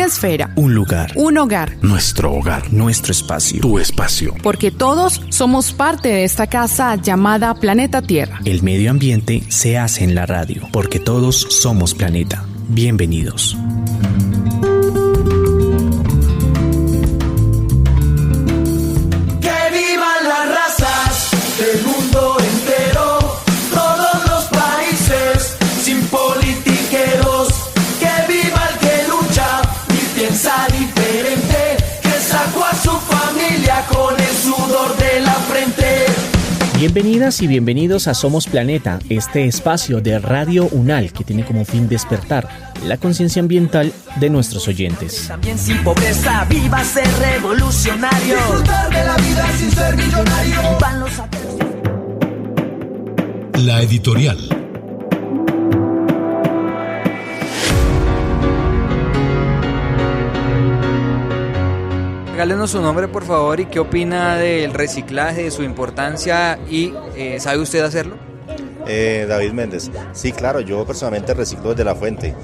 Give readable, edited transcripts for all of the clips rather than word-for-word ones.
Una esfera. Un lugar. Un hogar. Nuestro hogar. Nuestro espacio. Tu espacio. Porque todos somos parte de esta casa llamada Planeta Tierra. El medio ambiente se hace en la radio, porque todos somos planeta. Bienvenidos. ¡Que vivan las razas del mundo entero! Todos los países, sin politiqueros. ¡Que viva el que lucha y piensa diferente! ¡Que sacó a su familia con el sudor de la frente! Bienvenidas y bienvenidos a Somos Planeta, este espacio de Radio UNAL que tiene como fin despertar la conciencia ambiental de nuestros oyentes. También sin pobreza, viva ser revolucionario. Disfrutar de la vida sin ser millonario. Van los La editorial. Regálenos su nombre, por favor, y qué opina del reciclaje, de su importancia y ¿sabe usted hacerlo? David Méndez. Sí, claro, yo personalmente reciclo desde la fuente.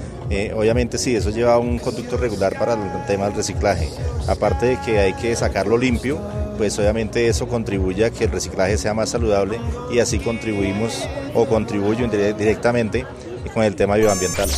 Obviamente sí, eso lleva un conducto regular para el tema del reciclaje. Aparte de que hay que sacarlo limpio, pues obviamente eso contribuye a que el reciclaje sea más saludable y así contribuimos o contribuyo directamente con el tema medioambiental.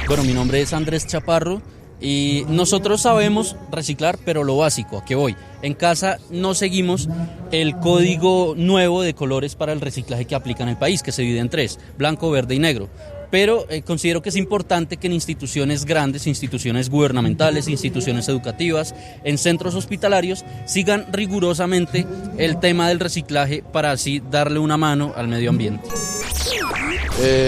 Bueno, mi nombre es Andrés Chaparro. Y nosotros sabemos reciclar, pero lo básico, ¿a qué voy? En casa no seguimos el código nuevo de colores para el reciclaje que aplica en el país, que se divide en 3, blanco, verde y negro. Pero considero que es importante que en instituciones grandes, instituciones gubernamentales, instituciones educativas, en centros hospitalarios, sigan rigurosamente el tema del reciclaje para así darle una mano al medio ambiente.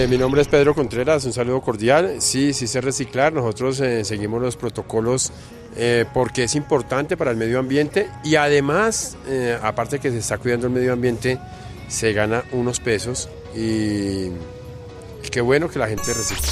Mi nombre es Pedro Contreras, un saludo cordial. Sí sé reciclar, nosotros seguimos los protocolos porque es importante para el medio ambiente y además, aparte que se está cuidando el medio ambiente, se gana unos pesos y qué bueno que la gente recicle.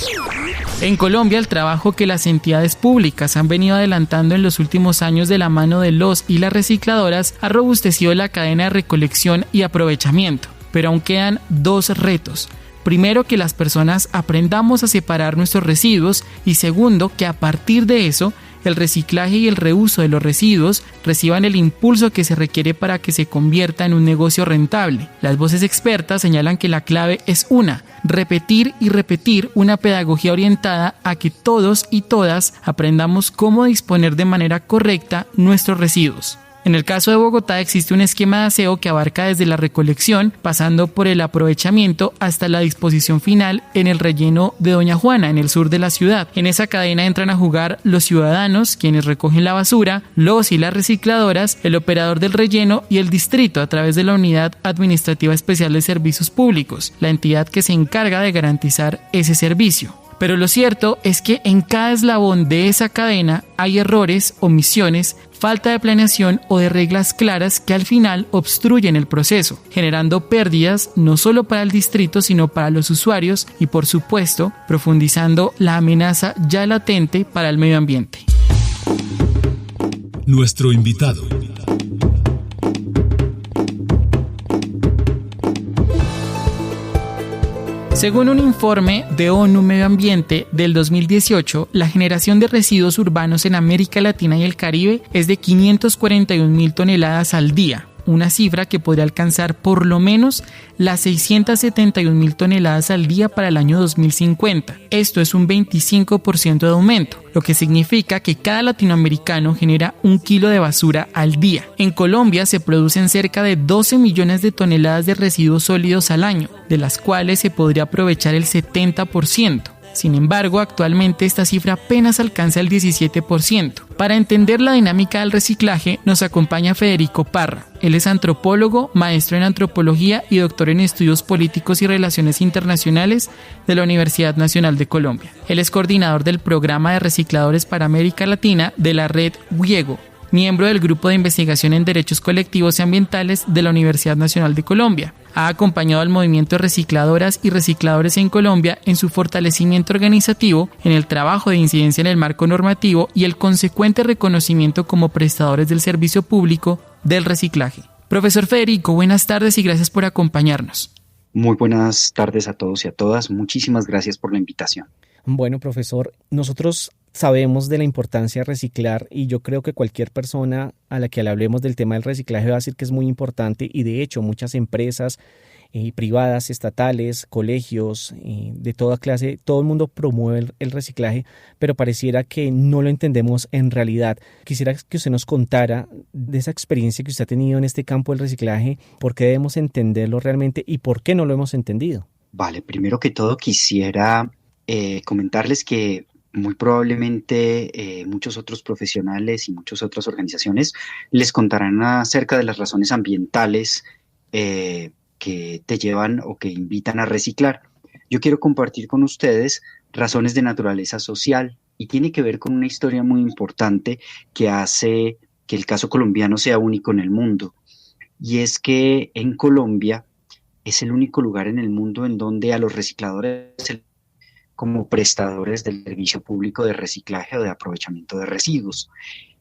En Colombia, el trabajo que las entidades públicas han venido adelantando en los últimos años de la mano de los y las recicladoras ha robustecido la cadena de recolección y aprovechamiento, pero aún quedan 2 retos. Primero, que las personas aprendamos a separar nuestros residuos y segundo, que a partir de eso, el reciclaje y el reuso de los residuos reciban el impulso que se requiere para que se convierta en un negocio rentable. Las voces expertas señalan que la clave es repetir y repetir una pedagogía orientada a que todos y todas aprendamos cómo disponer de manera correcta nuestros residuos. En el caso de Bogotá existe un esquema de aseo que abarca desde la recolección, pasando por el aprovechamiento hasta la disposición final en el relleno de Doña Juana, en el sur de la ciudad. En esa cadena entran a jugar los ciudadanos, quienes recogen la basura, los y las recicladoras, el operador del relleno y el distrito a través de la Unidad Administrativa Especial de Servicios Públicos, la entidad que se encarga de garantizar ese servicio. Pero lo cierto es que en cada eslabón de esa cadena hay errores, omisiones, falta de planeación o de reglas claras que al final obstruyen el proceso, generando pérdidas no solo para el distrito sino para los usuarios y por supuesto profundizando la amenaza ya latente para el medio ambiente. Nuestro invitado. Según un informe de ONU Medio Ambiente del 2018, la generación de residuos urbanos en América Latina y el Caribe es de 541.000 toneladas al día, una cifra que podría alcanzar por lo menos las 671.000 toneladas al día para el año 2050. Esto es un 25% de aumento, lo que significa que cada latinoamericano genera 1 kilo de basura al día. En Colombia se producen cerca de 12 millones de toneladas de residuos sólidos al año, de las cuales se podría aprovechar el 70%. Sin embargo, actualmente esta cifra apenas alcanza el 17%. Para entender la dinámica del reciclaje, nos acompaña Federico Parra. Él es antropólogo, maestro en antropología y doctor en estudios políticos y relaciones internacionales de la Universidad Nacional de Colombia. Él es coordinador del programa de recicladores para América Latina de la red WIEGO, miembro del Grupo de Investigación en Derechos Colectivos y Ambientales de la Universidad Nacional de Colombia. Ha acompañado al movimiento de recicladoras y recicladores en Colombia en su fortalecimiento organizativo, en el trabajo de incidencia en el marco normativo y el consecuente reconocimiento como prestadores del servicio público del reciclaje. Profesor Federico, buenas tardes y gracias por acompañarnos. Muy buenas tardes a todos y a todas. Muchísimas gracias por la invitación. Bueno, profesor, nosotros sabemos de la importancia de reciclar y yo creo que cualquier persona a la que le hablemos del tema del reciclaje va a decir que es muy importante y de hecho muchas empresas privadas, estatales, colegios, de toda clase, todo el mundo promueve el reciclaje, pero pareciera que no lo entendemos en realidad. Quisiera que usted nos contara de esa experiencia que usted ha tenido en este campo del reciclaje, por qué debemos entenderlo realmente y por qué no lo hemos entendido. Vale, primero que todo quisiera comentarles que muy probablemente muchos otros profesionales y muchas otras organizaciones les contarán acerca de las razones ambientales que te llevan o que invitan a reciclar. Yo quiero compartir con ustedes razones de naturaleza social y tiene que ver con una historia muy importante que hace que el caso colombiano sea único en el mundo. Y es que en Colombia es el único lugar en el mundo en donde a los recicladores como prestadores del servicio público de reciclaje o de aprovechamiento de residuos.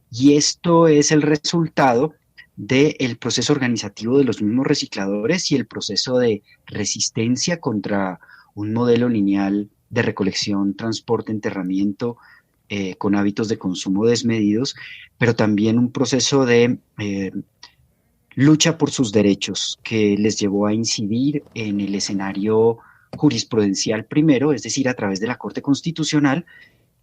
Y esto es el resultado del proceso organizativo de los mismos recicladores y el proceso de resistencia contra un modelo lineal de recolección, transporte, enterramiento con hábitos de consumo desmedidos, pero también un proceso de lucha por sus derechos que les llevó a incidir en el escenario jurisprudencial primero, es decir, a través de la Corte Constitucional,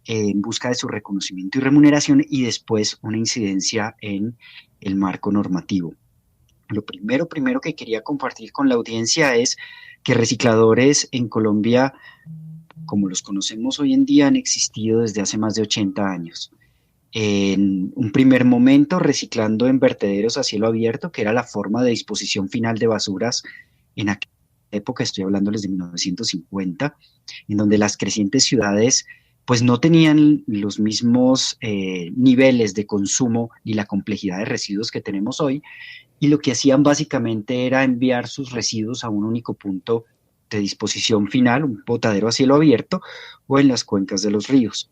en busca de su reconocimiento y remuneración y después una incidencia en el marco normativo. Lo primero que quería compartir con la audiencia es que recicladores en Colombia, como los conocemos hoy en día, han existido desde hace más de 80 años. En un primer momento reciclando en vertederos a cielo abierto, que era la forma de disposición final de basuras en aquella época, estoy hablándoles de 1950, en donde las crecientes ciudades pues no tenían los mismos niveles de consumo ni la complejidad de residuos que tenemos hoy, y lo que hacían básicamente era enviar sus residuos a un único punto de disposición final, un botadero a cielo abierto o en las cuencas de los ríos.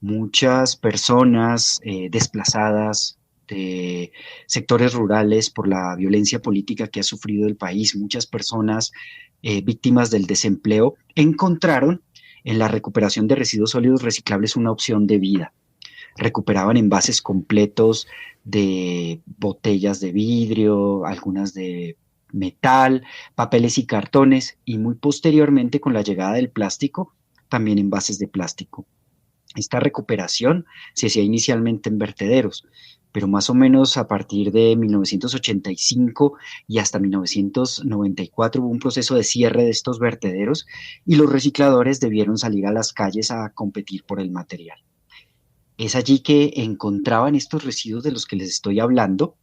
Muchas personas desplazadas de sectores rurales por la violencia política que ha sufrido el país, muchas personas víctimas del desempleo, encontraron en la recuperación de residuos sólidos reciclables una opción de vida. Recuperaban envases completos de botellas de vidrio, algunas de metal, papeles y cartones, y muy posteriormente, con la llegada del plástico, también envases de plástico. Esta recuperación se hacía inicialmente en vertederos, pero más o menos a partir de 1985 y hasta 1994 hubo un proceso de cierre de estos vertederos y los recicladores debieron salir a las calles a competir por el material. Es allí que encontraban estos residuos de los que les estoy hablando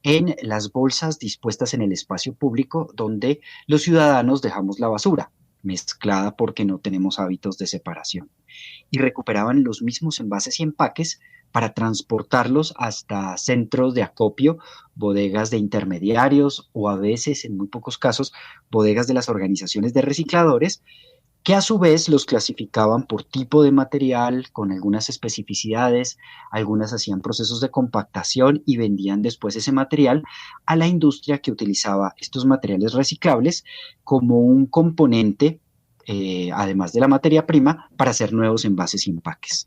en las bolsas dispuestas en el espacio público donde los ciudadanos dejamos la basura, mezclada porque no tenemos hábitos de separación, y recuperaban los mismos envases y empaques para transportarlos hasta centros de acopio, bodegas de intermediarios o a veces, en muy pocos casos, bodegas de las organizaciones de recicladores, que a su vez los clasificaban por tipo de material con algunas especificidades, algunas hacían procesos de compactación y vendían después ese material a la industria que utilizaba estos materiales reciclables como un componente, además de la materia prima, para hacer nuevos envases y empaques.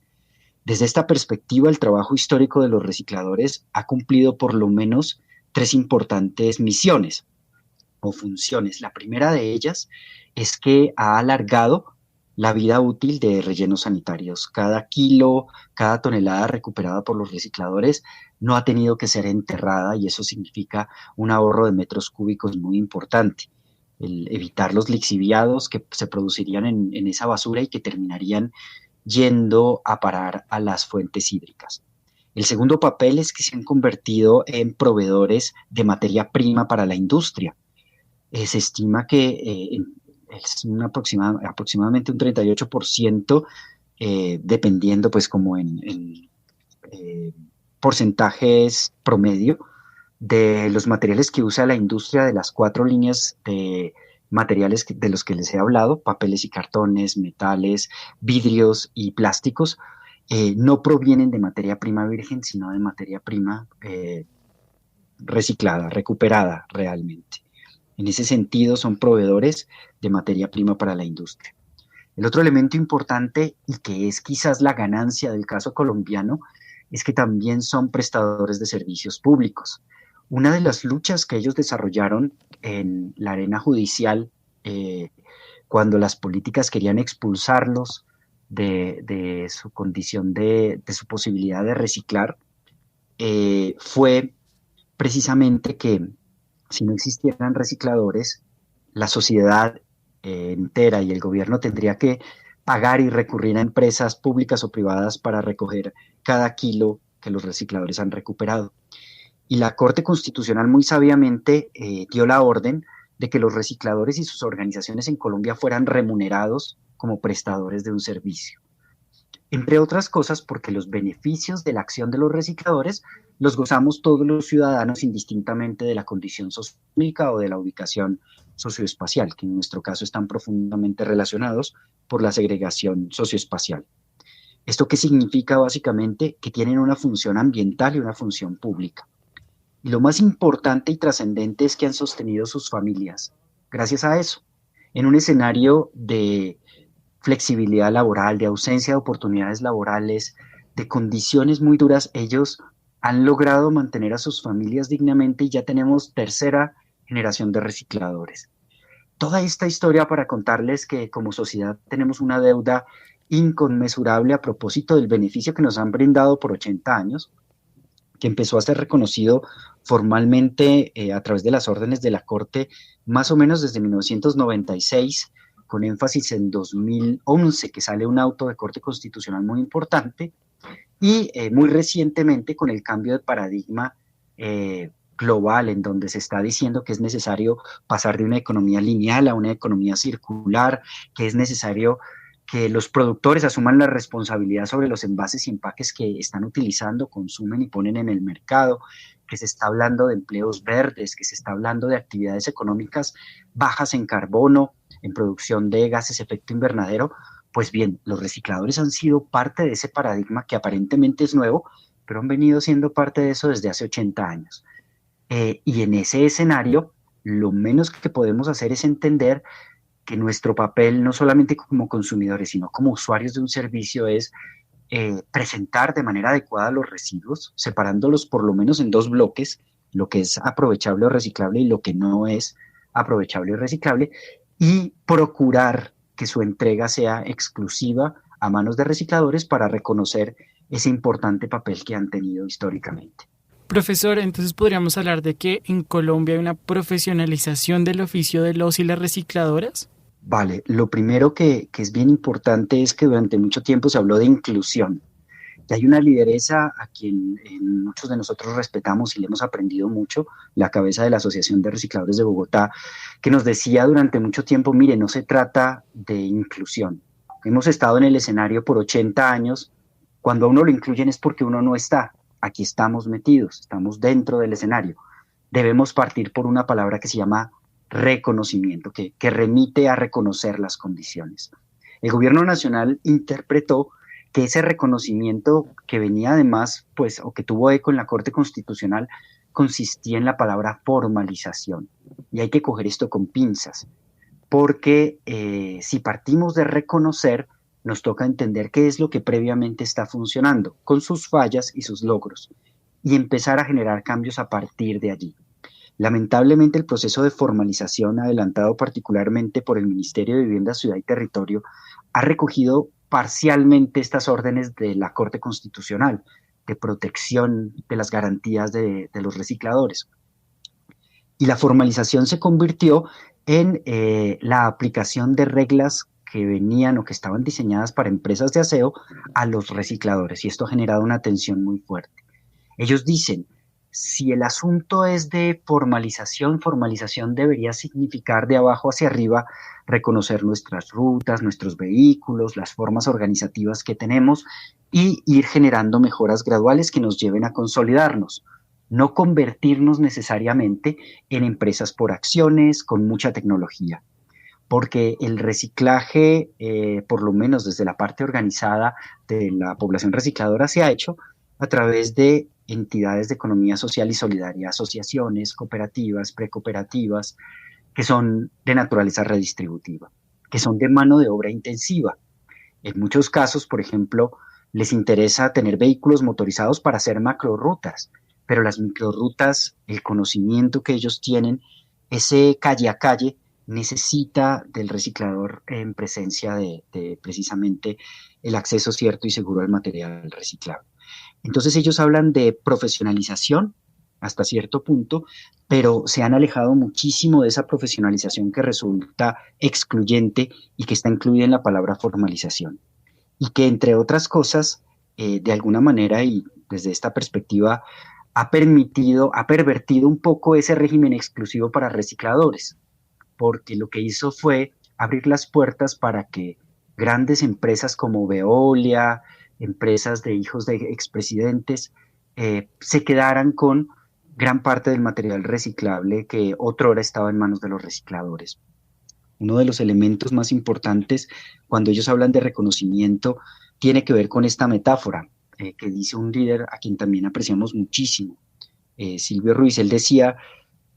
Desde esta perspectiva, el trabajo histórico de los recicladores ha cumplido por lo menos 3 importantes misiones o funciones. La primera de ellas es que ha alargado la vida útil de rellenos sanitarios. Cada kilo, cada tonelada recuperada por los recicladores no ha tenido que ser enterrada y eso significa un ahorro de metros cúbicos muy importante. El evitar los lixiviados que se producirían en esa basura y que terminarían yendo a parar a las fuentes hídricas. El segundo papel es que se han convertido en proveedores de materia prima para la industria. Se estima que es aproximadamente un 38%, dependiendo pues como en porcentajes promedio de los materiales que usa la industria de las 4 líneas de materiales de los que les he hablado, papeles y cartones, metales, vidrios y plásticos, no provienen de materia prima virgen, sino de materia prima reciclada, recuperada realmente. En ese sentido, son proveedores de materia prima para la industria. El otro elemento importante, y que es quizás la ganancia del caso colombiano, es que también son prestadores de servicios públicos. Una de las luchas que ellos desarrollaron en la arena judicial, cuando las políticas querían expulsarlos de su condición de su posibilidad de reciclar, fue precisamente que si no existieran recicladores, la sociedad entera y el gobierno tendría que pagar y recurrir a empresas públicas o privadas para recoger cada kilo que los recicladores han recuperado. Y la Corte Constitucional muy sabiamente dio la orden de que los recicladores y sus organizaciones en Colombia fueran remunerados como prestadores de un servicio. Entre otras cosas porque los beneficios de la acción de los recicladores los gozamos todos los ciudadanos indistintamente de la condición socioeconómica o de la ubicación socioespacial, que en nuestro caso están profundamente relacionados por la segregación socioespacial. ¿Esto qué significa básicamente? Que tienen una función ambiental y una función pública. Y lo más importante y trascendente es que han sostenido sus familias, gracias a eso, en un escenario de flexibilidad laboral, de ausencia de oportunidades laborales, de condiciones muy duras. Ellos han logrado mantener a sus familias dignamente y ya tenemos tercera generación de recicladores. Toda esta historia para contarles que como sociedad tenemos una deuda inconmensurable a propósito del beneficio que nos han brindado por 80 años, que empezó a ser reconocido formalmente a través de las órdenes de la Corte más o menos desde 1996, con énfasis en 2011, que sale un auto de Corte Constitucional muy importante, y muy recientemente con el cambio de paradigma global, en donde se está diciendo que es necesario pasar de una economía lineal a una economía circular, que es necesario que los productores asuman la responsabilidad sobre los envases y empaques que están utilizando, consumen y ponen en el mercado, que se está hablando de empleos verdes, que se está hablando de actividades económicas bajas en carbono, en producción de gases de efecto invernadero. Pues bien, los recicladores han sido parte de ese paradigma que aparentemente es nuevo, pero han venido siendo parte de eso desde hace 80 años. Y en ese escenario, lo menos que podemos hacer es entender que nuestro papel, no solamente como consumidores, sino como usuarios de un servicio, es presentar de manera adecuada los residuos, separándolos por lo menos en dos bloques, lo que es aprovechable o reciclable y lo que no es aprovechable o reciclable, y procurar que su entrega sea exclusiva a manos de recicladores para reconocer ese importante papel que han tenido históricamente. Profesor, entonces podríamos hablar de que en Colombia hay una profesionalización del oficio de los y las recicladoras. Vale, lo primero que es bien importante es que durante mucho tiempo se habló de inclusión. Y hay una lideresa a quien muchos de nosotros respetamos y le hemos aprendido mucho, la cabeza de la Asociación de Recicladores de Bogotá, que nos decía durante mucho tiempo, mire, no se trata de inclusión. Hemos estado en el escenario por 80 años, cuando a uno lo incluyen es porque uno no está. Aquí estamos metidos, estamos dentro del escenario. Debemos partir por una palabra que se llama reconocimiento, que remite a reconocer las condiciones. El gobierno nacional interpretó que ese reconocimiento que venía además, pues, o que tuvo eco en la Corte Constitucional, consistía en la palabra formalización. Y hay que coger esto con pinzas, porque si partimos de reconocer, nos toca entender qué es lo que previamente está funcionando, con sus fallas y sus logros, y empezar a generar cambios a partir de allí. Lamentablemente, el proceso de formalización, adelantado particularmente por el Ministerio de Vivienda, Ciudad y Territorio, ha recogido parcialmente estas órdenes de la Corte Constitucional de protección de las garantías de los recicladores. Y la formalización se convirtió en la aplicación de reglas que venían o que estaban diseñadas para empresas de aseo a los recicladores, y esto ha generado una tensión muy fuerte. Ellos dicen, si el asunto es de formalización debería significar de abajo hacia arriba reconocer nuestras rutas, nuestros vehículos, las formas organizativas que tenemos y ir generando mejoras graduales que nos lleven a consolidarnos, no convertirnos necesariamente en empresas por acciones con mucha tecnología. Porque el reciclaje, por lo menos desde la parte organizada de la población recicladora, se ha hecho a través de entidades de economía social y solidaria, asociaciones, cooperativas, precooperativas, que son de naturaleza redistributiva, que son de mano de obra intensiva. En muchos casos, por ejemplo, les interesa tener vehículos motorizados para hacer macrorrutas, pero las microrrutas, el conocimiento que ellos tienen, ese calle a calle, necesita del reciclador en presencia de precisamente el acceso cierto y seguro al material reciclable. Entonces ellos hablan de profesionalización hasta cierto punto, pero se han alejado muchísimo de esa profesionalización que resulta excluyente y que está incluida en la palabra formalización. Y que, entre otras cosas, de alguna manera y desde esta perspectiva, ha pervertido un poco ese régimen exclusivo para recicladores, porque lo que hizo fue abrir las puertas para que grandes empresas como Veolia, empresas de hijos de expresidentes, se quedaran con gran parte del material reciclable que otrora estaba en manos de los recicladores. Uno de los elementos más importantes cuando ellos hablan de reconocimiento tiene que ver con esta metáfora que dice un líder a quien también apreciamos muchísimo, Silvio Ruiz. Él decía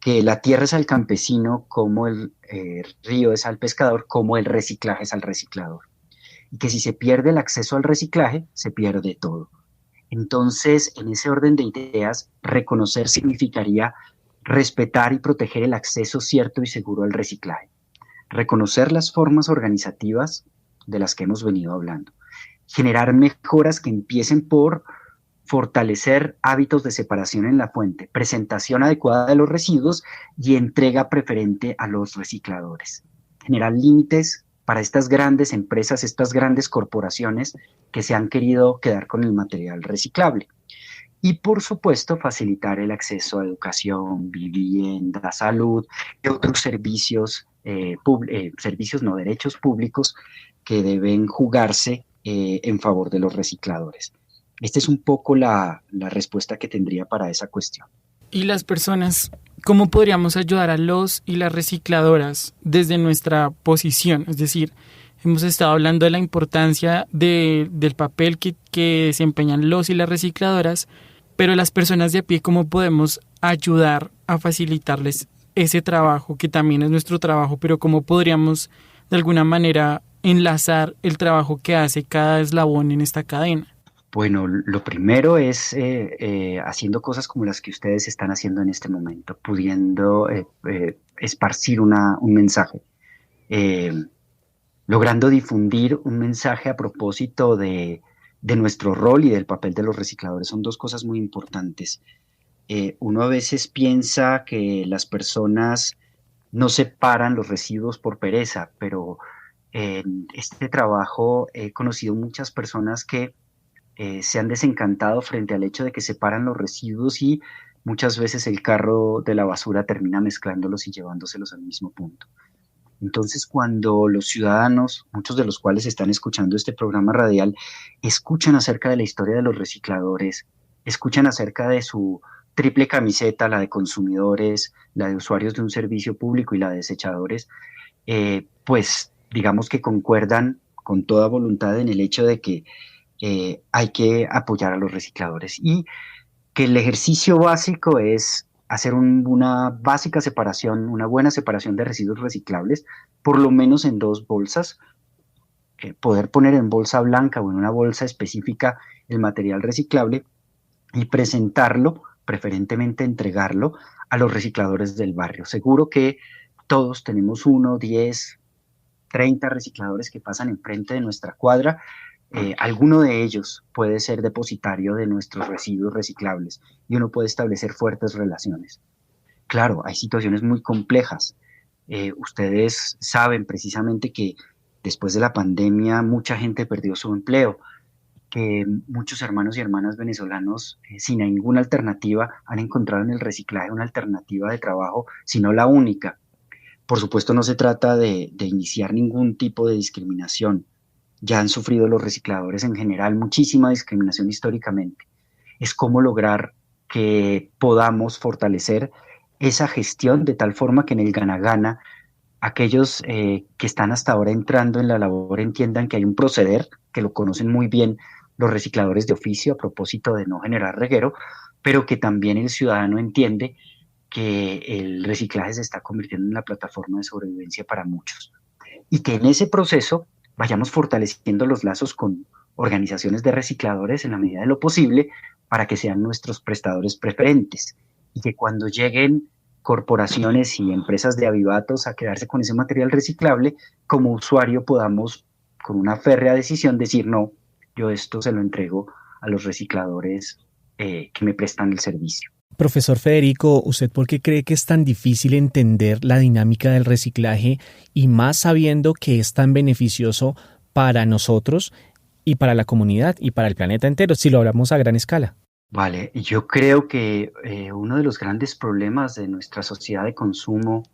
que la tierra es al campesino como el río es al pescador, como el reciclaje es al reciclador. Y que si se pierde el acceso al reciclaje, se pierde todo. Entonces, en ese orden de ideas, reconocer significaría respetar y proteger el acceso cierto y seguro al reciclaje. Reconocer las formas organizativas de las que hemos venido hablando. Generar mejoras que empiecen por fortalecer hábitos de separación en la fuente, presentación adecuada de los residuos y entrega preferente a los recicladores. Generar límites para estas grandes empresas, estas grandes corporaciones que se han querido quedar con el material reciclable. Y, por supuesto, facilitar el acceso a educación, vivienda, salud y otros derechos públicos que deben jugarse en favor de los recicladores. Esta es un poco la respuesta que tendría para esa cuestión. ¿Y las personas, cómo podríamos ayudar a los y las recicladoras desde nuestra posición? Es decir, hemos estado hablando de la importancia del papel que desempeñan los y las recicladoras, pero las personas de a pie, ¿cómo podemos ayudar a facilitarles ese trabajo, que también es nuestro trabajo, pero cómo podríamos de alguna manera enlazar el trabajo que hace cada eslabón en esta cadena? Bueno, lo primero es haciendo cosas como las que ustedes están haciendo en este momento, pudiendo esparcir un mensaje, logrando difundir un mensaje a propósito de nuestro rol y del papel de los recicladores. Son dos cosas muy importantes. Uno a veces piensa que las personas no separan los residuos por pereza, pero en este trabajo he conocido muchas personas que se han desencantado frente al hecho de que separan los residuos y muchas veces el carro de la basura termina mezclándolos y llevándoselos al mismo punto. Entonces, cuando los ciudadanos, muchos de los cuales están escuchando este programa radial, escuchan acerca de la historia de los recicladores, escuchan acerca de su triple camiseta, la de consumidores, la de usuarios de un servicio público y la de desechadores, pues digamos que concuerdan con toda voluntad en el hecho de que hay que apoyar a los recicladores y que el ejercicio básico es hacer una básica separación, una buena separación de residuos reciclables, por lo menos en dos bolsas, poder poner en bolsa blanca o en una bolsa específica el material reciclable y presentarlo, preferentemente entregarlo a los recicladores del barrio. Seguro que todos tenemos 1, 10, 30 recicladores que pasan enfrente de nuestra cuadra. Alguno de ellos puede ser depositario de nuestros residuos reciclables y uno puede establecer fuertes relaciones. Claro, hay situaciones muy complejas. Ustedes saben precisamente que después de la pandemia mucha gente perdió su empleo, que muchos hermanos y hermanas venezolanos sin ninguna alternativa han encontrado en el reciclaje una alternativa de trabajo, sino la única. Por supuesto, no se trata de iniciar ningún tipo de discriminación. Ya han sufrido los recicladores en general muchísima discriminación históricamente. Es cómo lograr que podamos fortalecer esa gestión de tal forma que en el gana-gana aquellos que están hasta ahora entrando en la labor entiendan que hay un proceder, que lo conocen muy bien los recicladores de oficio a propósito de no generar reguero, pero que también el ciudadano entiende que el reciclaje se está convirtiendo en la plataforma de sobrevivencia para muchos. y que en ese proceso vayamos fortaleciendo los lazos con organizaciones de recicladores en la medida de lo posible para que sean nuestros prestadores preferentes y que cuando lleguen corporaciones y empresas de avivatos a quedarse con ese material reciclable, como usuario podamos con una férrea decisión decir no, yo esto se lo entrego a los recicladores que me prestan el servicio. Profesor Federico, ¿usted por qué cree que es tan difícil entender la dinámica del reciclaje y más sabiendo que es tan beneficioso para nosotros y para la comunidad y para el planeta entero, si lo hablamos a gran escala? Vale, yo creo que uno de los grandes problemas de nuestra sociedad de consumo,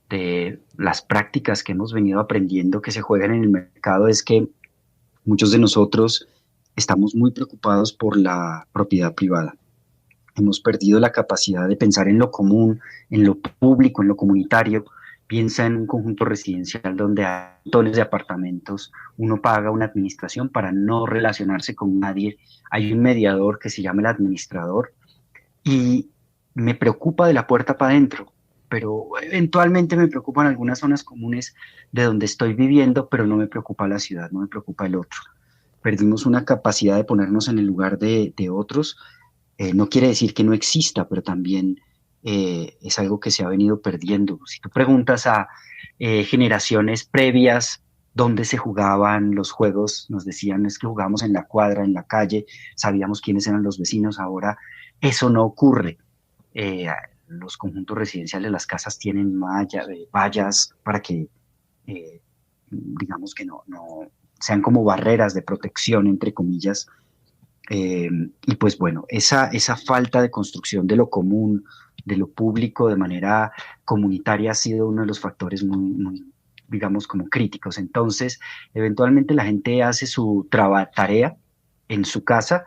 de las prácticas que hemos venido aprendiendo que se juegan en el mercado, es que muchos de nosotros estamos muy preocupados por la propiedad privada. Hemos perdido la capacidad de pensar en lo común, en lo público, en lo comunitario. Piensa en un conjunto residencial donde hay montones de apartamentos, uno paga una administración para no relacionarse con nadie, hay un mediador que se llama el administrador y me preocupa de la puerta para adentro, pero eventualmente me preocupan algunas zonas comunes de donde estoy viviendo, pero no me preocupa la ciudad, no me preocupa el otro. Perdimos una capacidad de ponernos en el lugar de otros. No quiere decir que no exista, pero también es algo que se ha venido perdiendo. Si tú preguntas a generaciones previas dónde se jugaban los juegos, nos decían es que jugábamos en la cuadra, en la calle, sabíamos quiénes eran los vecinos. Ahora eso no ocurre. Los conjuntos residenciales, las casas tienen vallas para que, digamos que no sean como barreras de protección, entre comillas. Y pues bueno, esa falta de construcción de lo común, de lo público de manera comunitaria ha sido uno de los factores muy digamos, como críticos. Entonces, eventualmente la gente hace su tarea en su casa,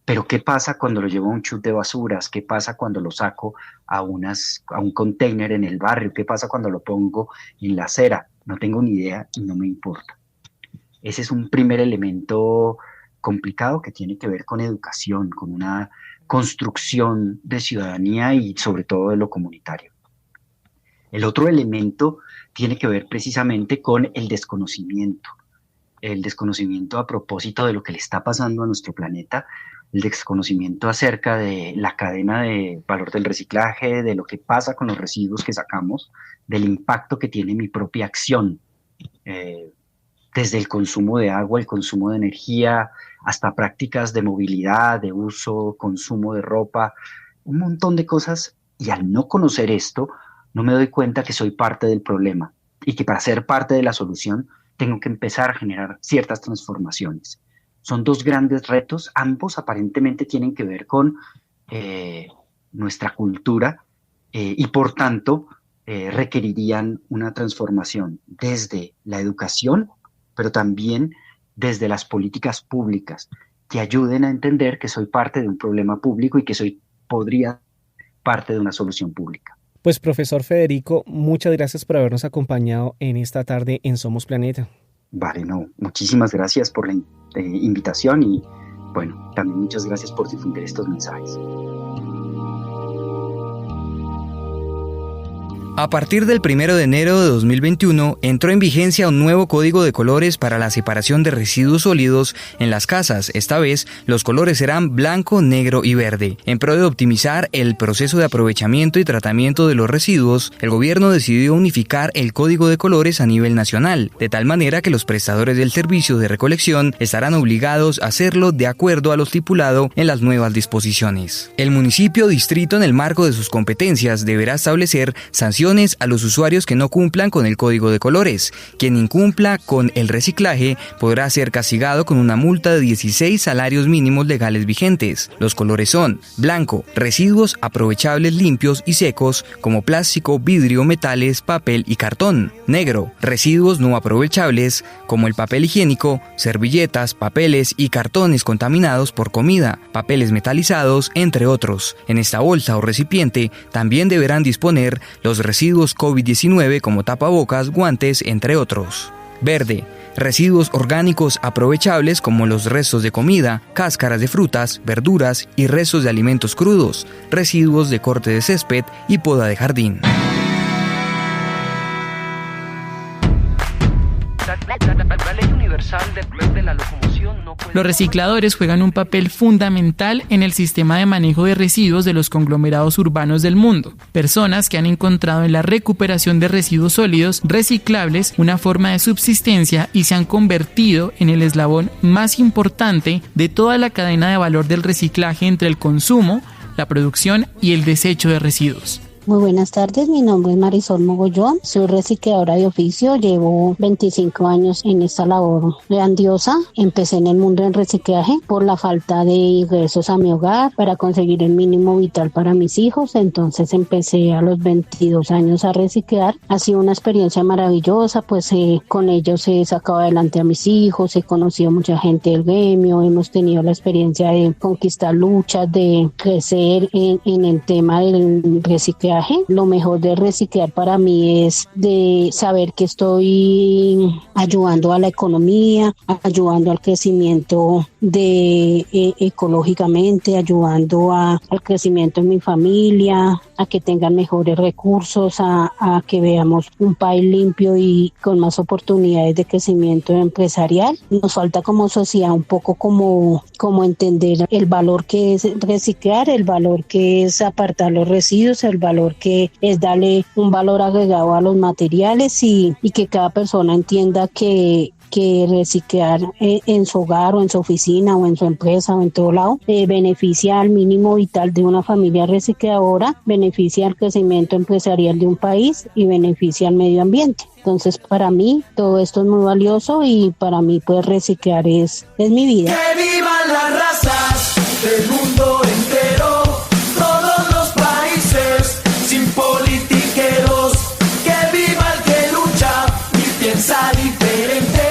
pero ¿qué pasa cuando lo llevo a un chute de basuras? ¿Qué pasa cuando lo saco a un container en el barrio? ¿Qué pasa cuando lo pongo en la acera? No tengo ni idea y no me importa. Ese es un primer elemento complicado que tiene que ver con educación, con una construcción de ciudadanía y sobre todo de lo comunitario. El otro elemento tiene que ver precisamente con el desconocimiento a propósito de lo que le está pasando a nuestro planeta, el desconocimiento acerca de la cadena de valor del reciclaje, de lo que pasa con los residuos que sacamos, del impacto que tiene mi propia acción, desde el consumo de agua, el consumo de energía, hasta prácticas de movilidad, de uso, consumo de ropa, un montón de cosas. Y al no conocer esto, no me doy cuenta que soy parte del problema y que para ser parte de la solución tengo que empezar a generar ciertas transformaciones. Son dos grandes retos, ambos aparentemente tienen que ver con nuestra cultura y por tanto requerirían una transformación desde la educación, pero también desde las políticas públicas que ayuden a entender que soy parte de un problema público y que podría ser parte de una solución pública. Pues profesor Federico, muchas gracias por habernos acompañado en esta tarde en Somos Planeta. Vale, no, muchísimas gracias por la invitación y bueno, también muchas gracias por difundir estos mensajes. A partir del 1 de enero de 2021 entró en vigencia un nuevo código de colores para la separación de residuos sólidos en las casas. Esta vez los colores serán blanco, negro y verde. En pro de optimizar el proceso de aprovechamiento y tratamiento de los residuos, el gobierno decidió unificar el código de colores a nivel nacional, de tal manera que los prestadores del servicio de recolección estarán obligados a hacerlo de acuerdo a lo estipulado en las nuevas disposiciones. El municipio o distrito, en el marco de sus competencias, deberá establecer sanciones a los usuarios que no cumplan con el código de colores. Quien incumpla con el reciclaje podrá ser castigado con una multa de 16 salarios mínimos legales vigentes. Los colores son: blanco, residuos aprovechables limpios y secos como plástico, vidrio, metales, papel y cartón; negro, residuos no aprovechables como el papel higiénico, servilletas, papeles y cartones contaminados por comida, papeles metalizados, entre otros. En esta bolsa o recipiente también deberán disponer los residuos COVID-19 como tapabocas, guantes, entre otros. Verde, residuos orgánicos aprovechables como los restos de comida, cáscaras de frutas, verduras y restos de alimentos crudos, residuos de corte de césped y poda de jardín. La ley universal de la locomoción no puede... Los recicladores juegan un papel fundamental en el sistema de manejo de residuos de los conglomerados urbanos del mundo. Personas que han encontrado en la recuperación de residuos sólidos reciclables una forma de subsistencia y se han convertido en el eslabón más importante de toda la cadena de valor del reciclaje entre el consumo, la producción y el desecho de residuos. Muy buenas tardes, mi nombre es Marisol Mogollón, soy recicladora de oficio, llevo 25 años en esta labor grandiosa. Empecé en el mundo del reciclaje por la falta de ingresos a mi hogar para conseguir el mínimo vital para mis hijos, entonces empecé a los 22 años a reciclar. Ha sido una experiencia maravillosa, pues con ellos he sacado adelante a mis hijos, he conocido mucha gente del gremio, hemos tenido la experiencia de conquistar luchas, de crecer en el tema del reciclaje. Lo mejor de reciclar para mí es de saber que estoy ayudando a la economía, ayudando al crecimiento ecológicamente, ayudando al crecimiento de mi familia, a que tengan mejores recursos, a que veamos un país limpio y con más oportunidades de crecimiento empresarial. Nos falta como sociedad un poco como entender el valor que es reciclar, el valor que es apartar los residuos, el valor que es darle un valor agregado a los materiales y que cada persona entienda que reciclar en su hogar o en su oficina o en su empresa o en todo lado beneficia al mínimo vital de una familia recicladora, beneficia al crecimiento empresarial de un país y beneficia al medio ambiente. Entonces, para mí todo esto es muy valioso y para mí pues reciclar es mi vida. ¡Que vivan las razas del mundo entero! Todos los países sin politiqueros. ¡Que viva el que lucha y piensa diferente!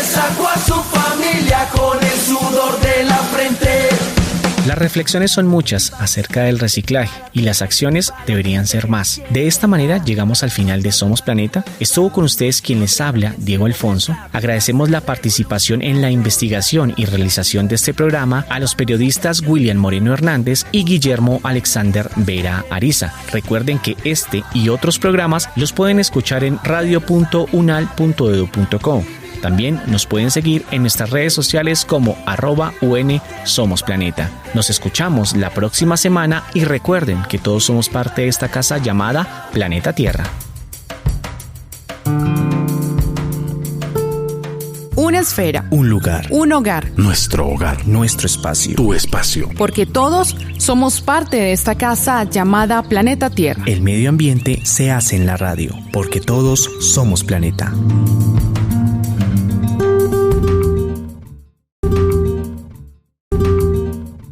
Sacó a su familia con el sudor de la frente. Las reflexiones son muchas acerca del reciclaje y las acciones deberían ser más. De esta manera llegamos al final de Somos Planeta. Estuvo con ustedes quien les habla, Diego Alfonso. Agradecemos la participación en la investigación y realización de este programa a los periodistas William Moreno Hernández y Guillermo Alexander Vera Ariza. Recuerden que este y otros programas los pueden escuchar en radio.unal.edu.co. También nos pueden seguir en nuestras redes sociales como @UN Somos Planeta. Nos escuchamos la próxima semana y recuerden que todos somos parte de esta casa llamada Planeta Tierra. Una esfera. Un lugar. Un hogar. Nuestro hogar. Nuestro espacio. Tu espacio. Porque todos somos parte de esta casa llamada Planeta Tierra. El medio ambiente se hace en la radio. Porque todos somos planeta.